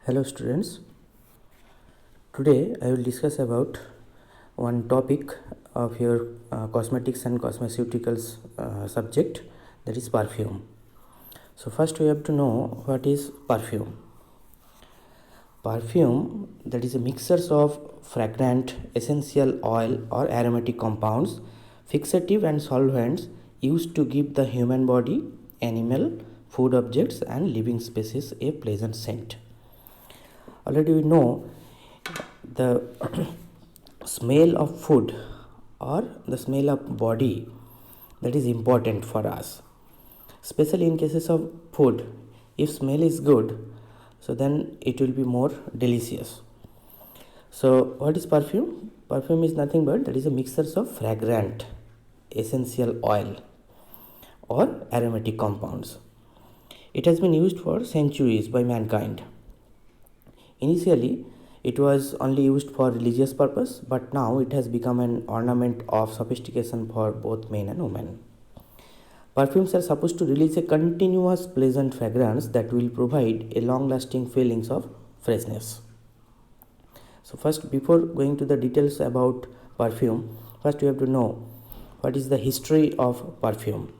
Hello students, today I will discuss about one topic of your cosmetics and cosmeceuticals subject, that is perfume. So first we have to know what is perfume. Perfume, that is a mixture of fragrant essential oil or aromatic compounds, fixative and solvents used to give the human body, animal, food objects and living species a pleasant scent. Already we know the smell of food or the smell of body, that is important for us, especially in cases of food. If smell is good, so then it will be more delicious. So what is perfume? Perfume is nothing but that is a mixture of fragrant essential oil or aromatic compounds. It has been used for centuries by mankind. Initially, it was only used for religious purpose, but now it has become an ornament of sophistication for both men and women. Perfumes are supposed to release a continuous pleasant fragrance that will provide a long-lasting feelings of freshness. So first, before going to the details about perfume, first we have to know what is the history of perfume.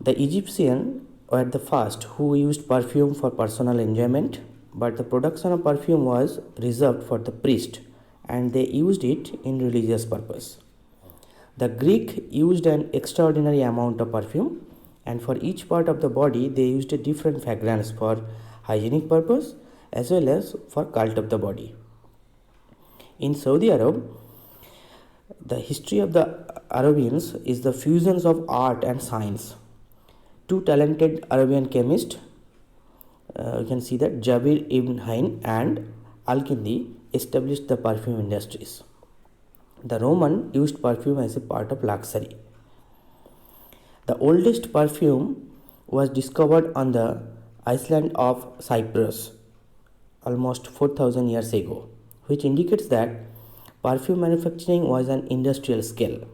The Egyptians were the first who used perfume for personal enjoyment, but the production of perfume was reserved for the priest and they used it in religious purpose. The Greek used an extraordinary amount of perfume, and for each part of the body they used a different fragrance for hygienic purpose as well as for cult of the body. In Saudi Arabia, the history of the Arabians is the fusions of art and science. Two talented Arabian chemists, you can see that Jabir ibn Hain and Al-Kindi, established the perfume industries. The Roman used perfume as a part of luxury. The oldest perfume was discovered on the island of Cyprus almost 4000 years ago, which indicates that perfume manufacturing was an industrial scale.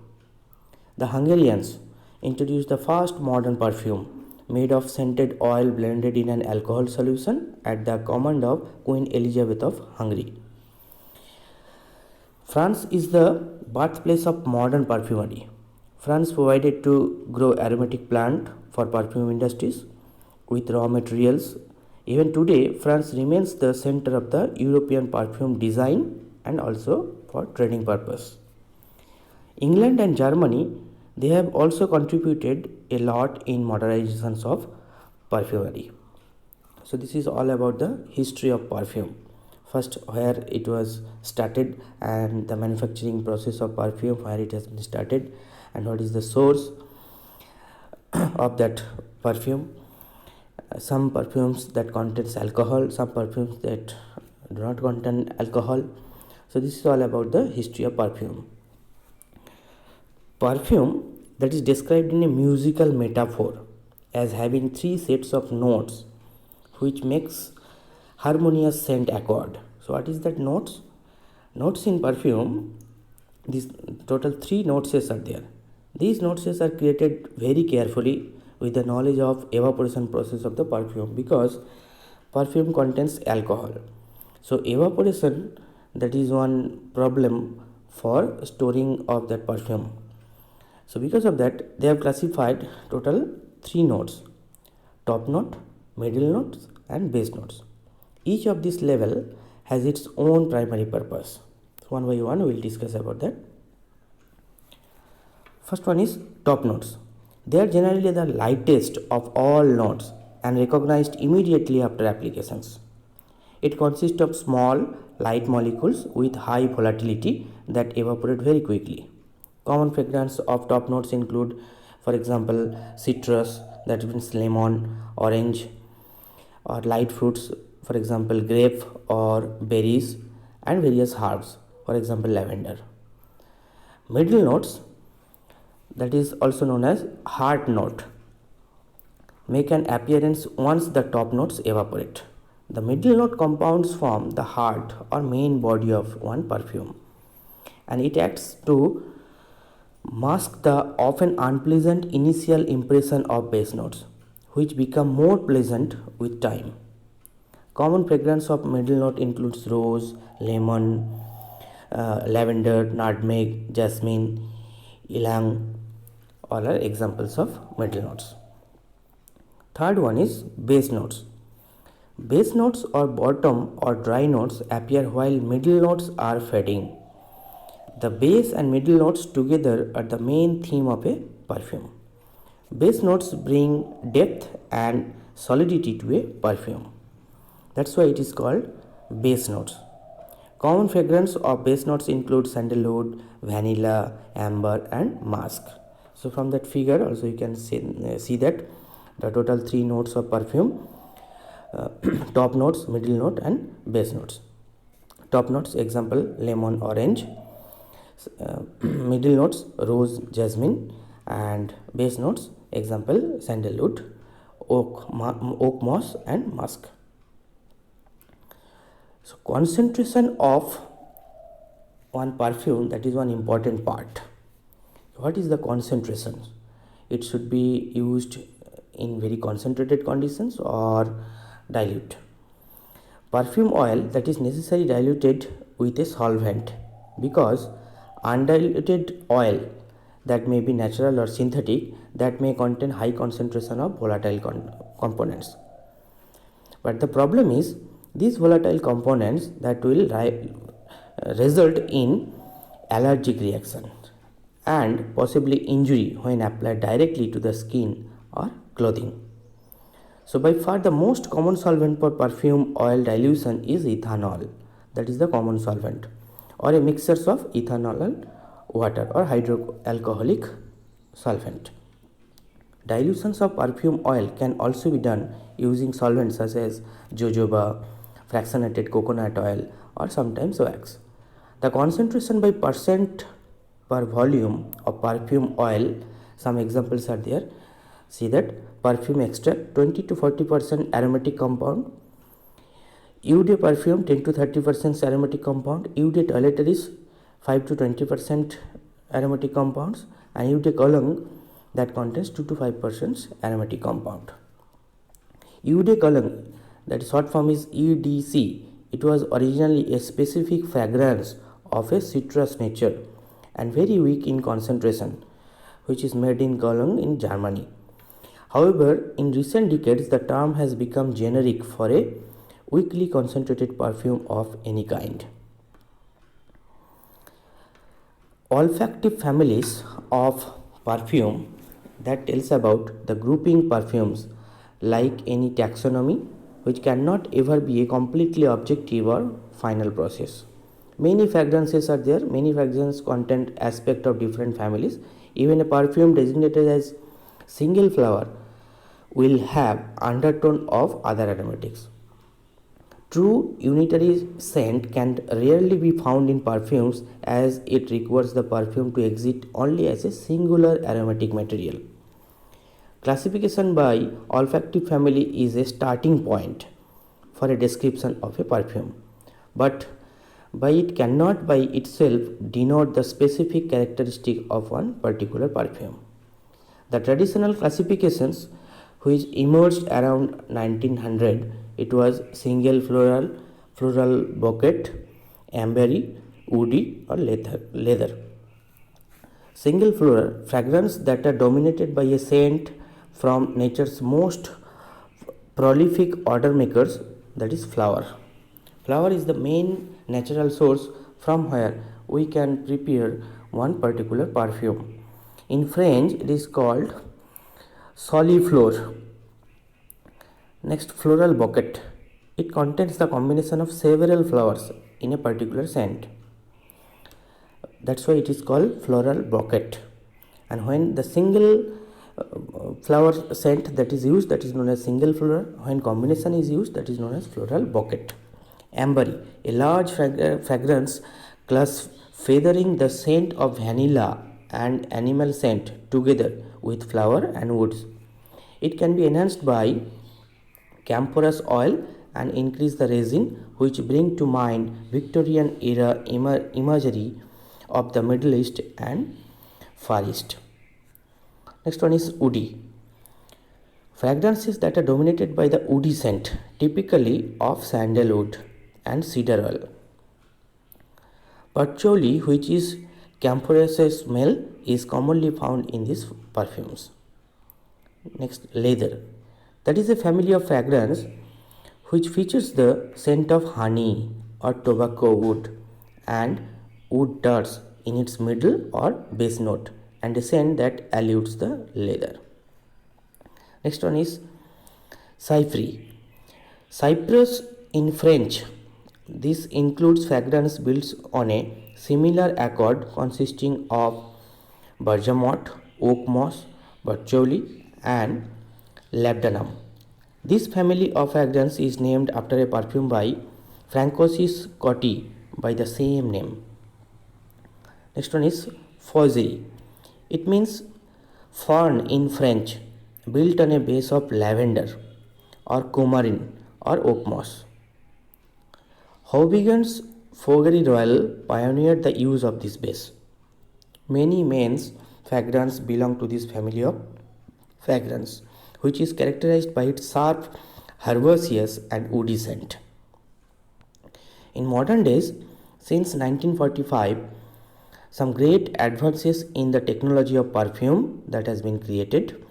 The Hungarians introduced the first modern perfume made of scented oil blended in an alcohol solution at the command of Queen Elizabeth of Hungary. France is the birthplace of modern perfumery. France provided to grow aromatic plant for perfume industries with raw materials. Even today, France remains the center of the European perfume design and also for trading purpose. England and Germany, they have also contributed a lot in modernizations of perfumery. So this is all about the history of perfume. First, where it was started and the manufacturing process of perfume, where it has been started and what is the source of that perfume. Some perfumes that contains alcohol, some perfumes that do not contain alcohol. So this is all about the history of perfume. Perfume, that is described in a musical metaphor as having three sets of notes which makes harmonious scent accord. So what is that notes? Notes in perfume, these total 3 notes are there. These notes are created very carefully with the knowledge of evaporation process of the perfume, because perfume contains alcohol. So evaporation, that is one problem for storing of that perfume. So because of that, they have classified total 3 notes: top note, middle notes and base notes. Each of this level has its own primary purpose. So one by one we will discuss about that. First one is top notes. They are generally the lightest of all notes and recognized immediately after applications. It consists of small light molecules with high volatility that evaporate very quickly. Common fragrance of top notes include, for example, citrus, that means lemon, orange, or light fruits, for example grape or berries, and various herbs, for example lavender. Middle notes, that is also known as heart note, make an appearance once the top notes evaporate. The middle note compounds form the heart or main body of one perfume, and it acts to mask the often unpleasant initial impression of base notes, which become more pleasant with time. Common fragrance of middle note includes rose, lemon, lavender, nutmeg, jasmine, ylang. All are examples of middle notes. Third one is base notes. Base notes or bottom or dry notes appear while middle notes are fading. The base and middle notes together are the main theme of a perfume. Base notes bring depth and solidity to a perfume. That's why it is called base notes. Common fragrance of base notes include sandalwood, vanilla, amber and musk. So from that figure also you can see that the total 3 notes of perfume, top notes, middle note and base notes. Top notes example lemon, orange, middle notes rose, jasmine, and base notes example sandalwood, oak moss and musk. So concentration of one perfume, that is one important part. What is the concentration? It should be used in very concentrated conditions or dilute. Perfume oil, that is necessarily diluted with a solvent, because undiluted oil, that may be natural or synthetic, that may contain high concentration of volatile components. But the problem is these volatile components that will result in allergic reaction and possibly injury when applied directly to the skin or clothing. So by far the most common solvent for perfume oil dilution is ethanol, that is the common solvent, or a mixture of ethanol and water or hydroalcoholic solvent. Dilutions of perfume oil can also be done using solvents such as jojoba, fractionated coconut oil or sometimes wax. The concentration by percent per volume of perfume oil, some examples are there. See that perfume extract 20 to 40% aromatic compound, eau de perfume 10 to 30% aromatic compound, eau de toiletries 5 to 20% aromatic compounds, and eau de cologne that contains 2 to 5% aromatic compound. Eau de cologne, that short form is EDC, it was originally a specific fragrance of a citrus nature and very weak in concentration, which is made in Cologne in Germany. However, in recent decades, the term has become generic for a weakly concentrated perfume of any kind. Olfactive families of perfume, that tells about the grouping perfumes like any taxonomy, which cannot ever be a completely objective or final process. Many fragrances are there, many fragrances contain aspect of different families. Even a perfume designated as single flower will have undertone of other aromatics. True unitary scent can rarely be found in perfumes, as it requires the perfume to exist only as a singular aromatic material. Classification by olfactive family is a starting point for a description of a perfume, but by it cannot by itself denote the specific characteristic of one particular perfume. The traditional classifications which emerged around 1900, it was single floral, floral bouquet, ambery, woody or leather. Single floral fragrance that are dominated by a scent from nature's most prolific odor makers, that is flower. Flower is the main natural source from where we can prepare one particular perfume. In French, it is called soliflore. Next, floral bouquet. It contains the combination of several flowers in a particular scent. That's why it is called floral bouquet. And when the single flower scent that is used, that is known as single floral. When combination is used, that is known as floral bouquet. Ambery, a large fragrance class feathering the scent of vanilla and animal scent together with flower and woods. It can be enhanced by camphorous oil and increase the resin, which bring to mind Victorian era imagery of the Middle East and Far East. Next one is woody. Fragrances that are dominated by the woody scent, typically of sandalwood and cedar oil. Patchouli, which is camphorous smell, is commonly found in these perfumes. Next, leather. That is a family of fragrance which features the scent of honey or tobacco wood and wood darts in its middle or base note, and a scent that alludes the leather. Next one is cypre. Cypress in French. This includes fragrance built on a similar accord consisting of bergamot, oak moss, patchouli, and labdanum. This family of fragrance is named after a perfume by Francois Coty by the same name. Next one is fauserie. It means fern in French, built on a base of lavender or coumarin or oak moss. Houbigand's Fogerie Royale pioneered the use of this base. Many men's fragrances belong to this family of fragrance, which is characterized by its sharp, herbaceous and woody scent. In modern days, since 1945, some great advances in the technology of perfume that has been created,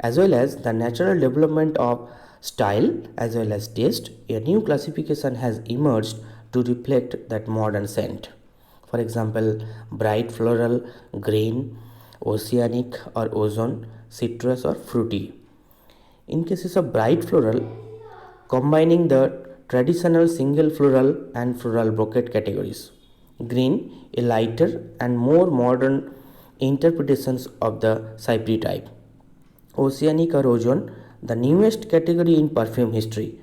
as well as the natural development of style as well as taste, a new classification has emerged to reflect that modern scent. For example, bright floral, green, oceanic or ozone, citrus or fruity. In cases of bright floral, combining the traditional single floral and floral bouquet categories. Green, a lighter and more modern interpretations of the cypre type. Oceanic or ozone, the newest category in perfume history.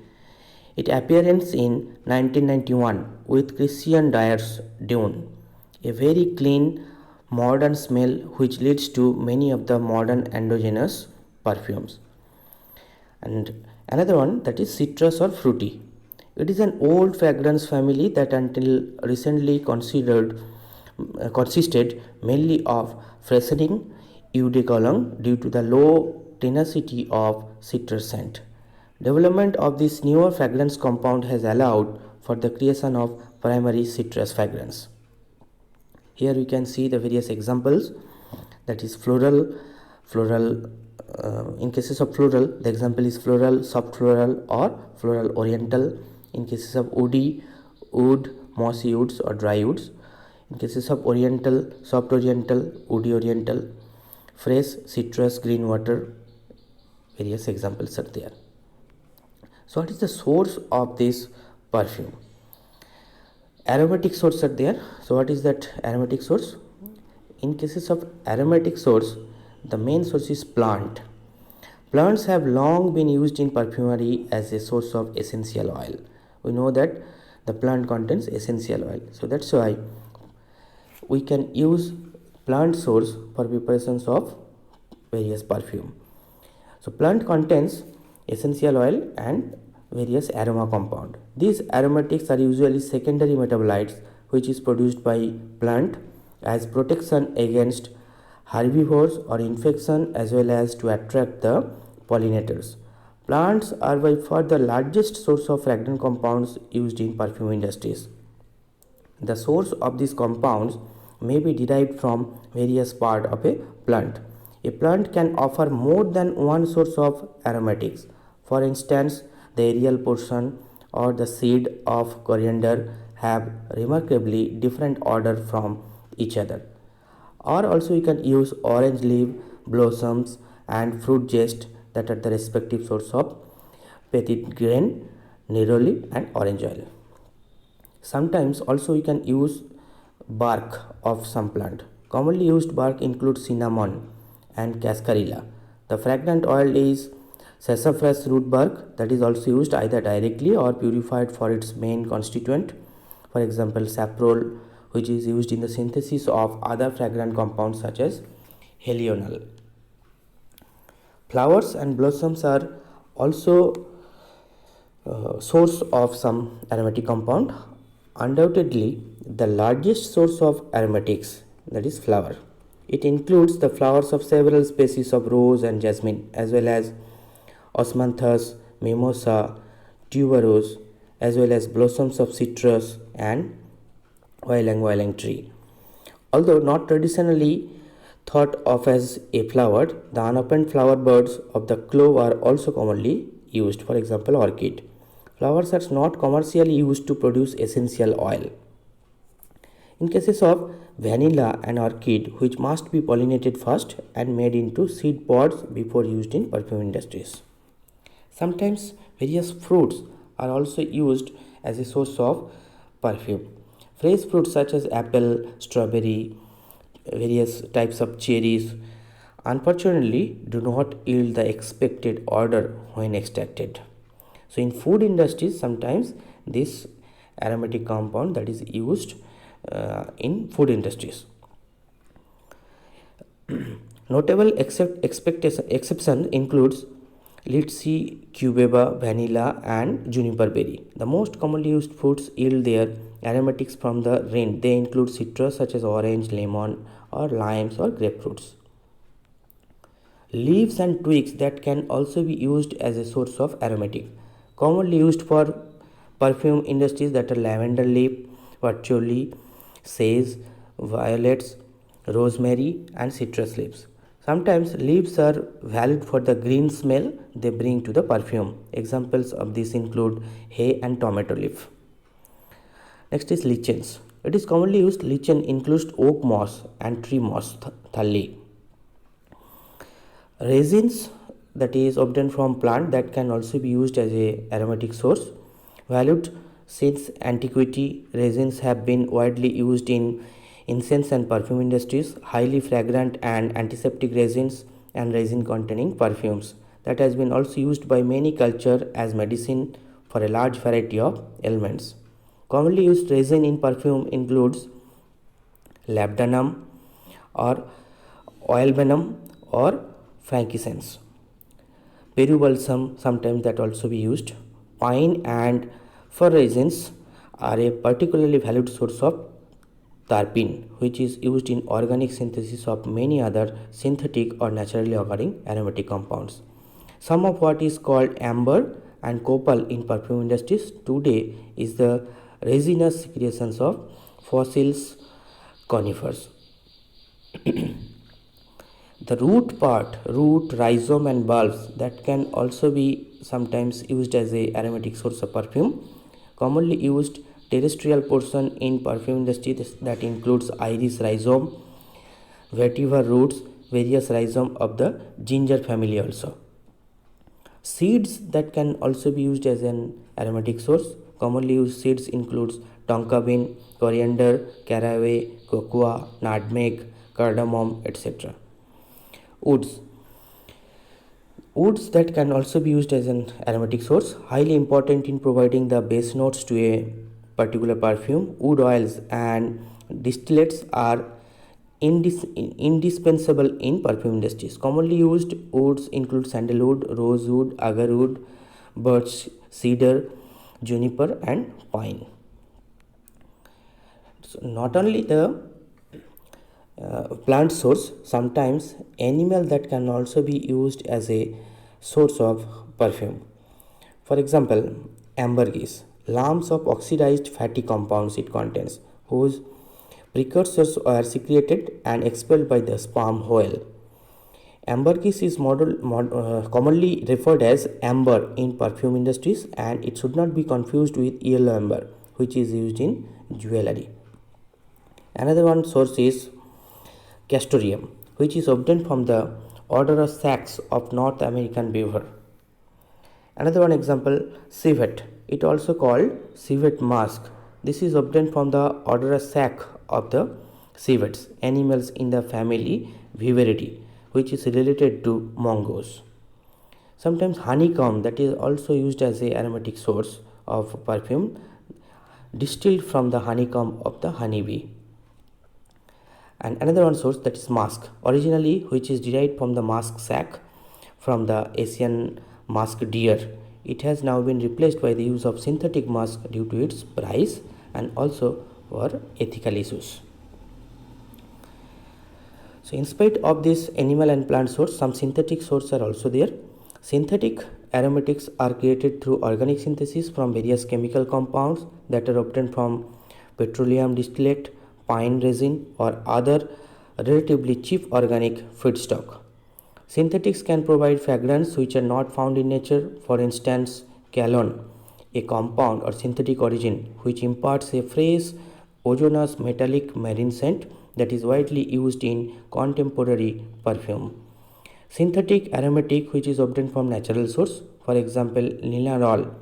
It appearance in 1991 with Christian Dior's Dune, a very clean, modern smell which leads to many of the modern endogenous perfumes. And another one, that is citrus or fruity. It is an old fragrance family that until recently consisted mainly of freshening eau de cologne due to the low tenacity of citrus scent. Development of this newer fragrance compound has allowed for the creation of primary citrus fragrance. Here we can see the various examples, that is floral. In cases of floral, the example is floral, soft floral or floral oriental. In cases of woody, wood, mossy woods or dry woods. In cases of oriental, soft oriental, woody oriental, fresh, citrus, green water. Various examples are there. So what is the source of this perfume? Aromatic source are there. So what is that aromatic source? In cases of aromatic source, the main source is plant. Plants have long been used in perfumery as a source of essential oil. We know that the plant contains essential oil. So that's why we can use plant source for preparations of various perfume. So plant contains essential oil and various aroma compound. These aromatics are usually secondary metabolites which is produced by plant as protection against herbivores or infection as well as to attract the pollinators. Plants are by far the largest source of fragrant compounds used in perfume industries. The source of these compounds may be derived from various parts of a plant. A plant can offer more than one source of aromatics. For instance, the aerial portion or the seed of coriander have remarkably different order from each other. Or also you can use orange leaf, blossoms and fruit zest that are the respective source of petit grain, neroli and orange oil. Sometimes also you can use bark of some plant. Commonly used bark includes cinnamon and cascarilla. The fragrant oil is sassafras root bark that is also used either directly or purified for its main constituent. For example, saffrole, which is used in the synthesis of other fragrant compounds such as helianol. Flowers and blossoms are also source of some aromatic compound. Undoubtedly, the largest source of aromatics, that is flower. It includes the flowers of several species of rose and jasmine as well as osmanthus, mimosa, tuberose, as well as blossoms of citrus and ylang tree. Although not traditionally thought of as a flower, the unopened flower buds of the clove are also commonly used. For example, orchid. Flowers are not commercially used to produce essential oil. In cases of vanilla and orchid, which must be pollinated first and made into seed pods before used in perfume industries. Sometimes various fruits are also used as a source of perfume. Fresh fruits such as apple, strawberry, various types of cherries, unfortunately do not yield the expected odor when extracted. So in food industries, sometimes this aromatic compound that is used in food industries. Notable exception includes Litchi, cubeba, vanilla, and juniper berry. The most commonly used fruits yield their aromatics from the rind. They include citrus such as orange, lemon, or limes or grapefruits. Leaves and twigs that can also be used as a source of aromatic. Commonly used for perfume industries that are lavender leaf, patchouli, sage, violets, rosemary, and citrus leaves. Sometimes leaves are valued for the green smell they bring to the perfume. Examples of this include hay and tomato leaf. Next is lichens. It is commonly used. Lichen includes oak moss and tree moss, thalli. Resins that is obtained from plant that can also be used as a aromatic source. Valued since antiquity, resins have been widely used in incense and perfume industries. Highly fragrant and antiseptic resins and resin containing perfumes that has been also used by many cultures as medicine for a large variety of ailments. Commonly used resin in perfume includes labdanum or oil venom or frankincense. Peru balsam sometimes that also be used. Pine and fir resins are a particularly valued source of terpene, which is used in organic synthesis of many other synthetic or naturally occurring aromatic compounds. Some of what is called amber and copal in perfume industries today is the resinous secretions of fossils conifers. The root part, root, rhizome and bulbs that can also be sometimes used as a aromatic source of perfume. Commonly used terrestrial portion in perfume industry that includes iris rhizome, vetiver roots, various rhizome of the ginger family also. Seeds that can also be used as an aromatic source. Commonly used seeds includes tonka bean, coriander, caraway, cocoa, nutmeg, cardamom, etc. Woods. Woods that can also be used as an aromatic source, highly important in providing the base notes to a particular perfume. Wood oils and distillates are indispensable in perfume industries. Commonly used woods include sandalwood, rosewood, agarwood, birch, cedar, juniper, and pine. So not only the plant source, sometimes animal that can also be used as a source of perfume. For example, ambergris, lumps of oxidized fatty compounds it contains, whose precursors are secreted and expelled by the sperm whale. Ambergris is commonly referred as amber in perfume industries, and it should not be confused with yellow amber, which is used in jewelry. Another one source is castoreum, which is obtained from the order of sacs of North American beaver. Another one example, civet. It also called civet musk. This is obtained from the order of sac of the civets, animals in the family Viveridae, which is related to mongoose. Sometimes honeycomb that is also used as a aromatic source of perfume, distilled from the honeycomb of the honeybee. And another one source that is musk, originally which is derived from the musk sac from the Asian musk deer. It has now been replaced by the use of synthetic musk due to its price and also for ethical issues. So in spite of this animal and plant source, some synthetic sources are also there. Synthetic aromatics are created through organic synthesis from various chemical compounds that are obtained from petroleum distillate, pine resin, or other relatively cheap organic feedstock. Synthetics can provide fragrance which are not found in nature, for instance, cologne, a compound or synthetic origin which imparts a fresh, ozonous metallic marine scent that is widely used in contemporary perfume. Synthetic aromatic which is obtained from natural source, for example, linalool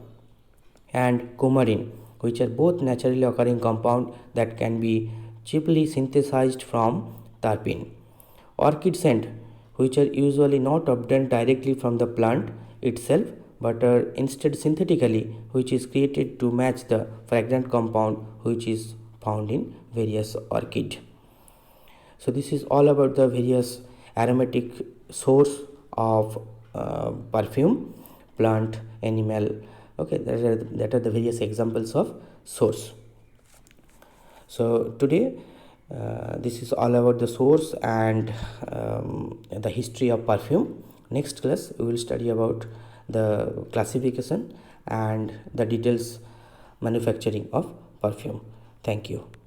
and coumarin, which are both naturally occurring compound that can be cheaply synthesized from terpene. Orchid scent, which are usually not obtained directly from the plant itself but are instead synthetically, which is created to match the fragrant compound which is found in various orchid. So this is all about the various aromatic source of perfume, plant, animal. Okay, that are the various examples of source. So today this is all about the source and the history of perfume. Next class we will study about the classification and the details manufacturing of perfume. Thank you.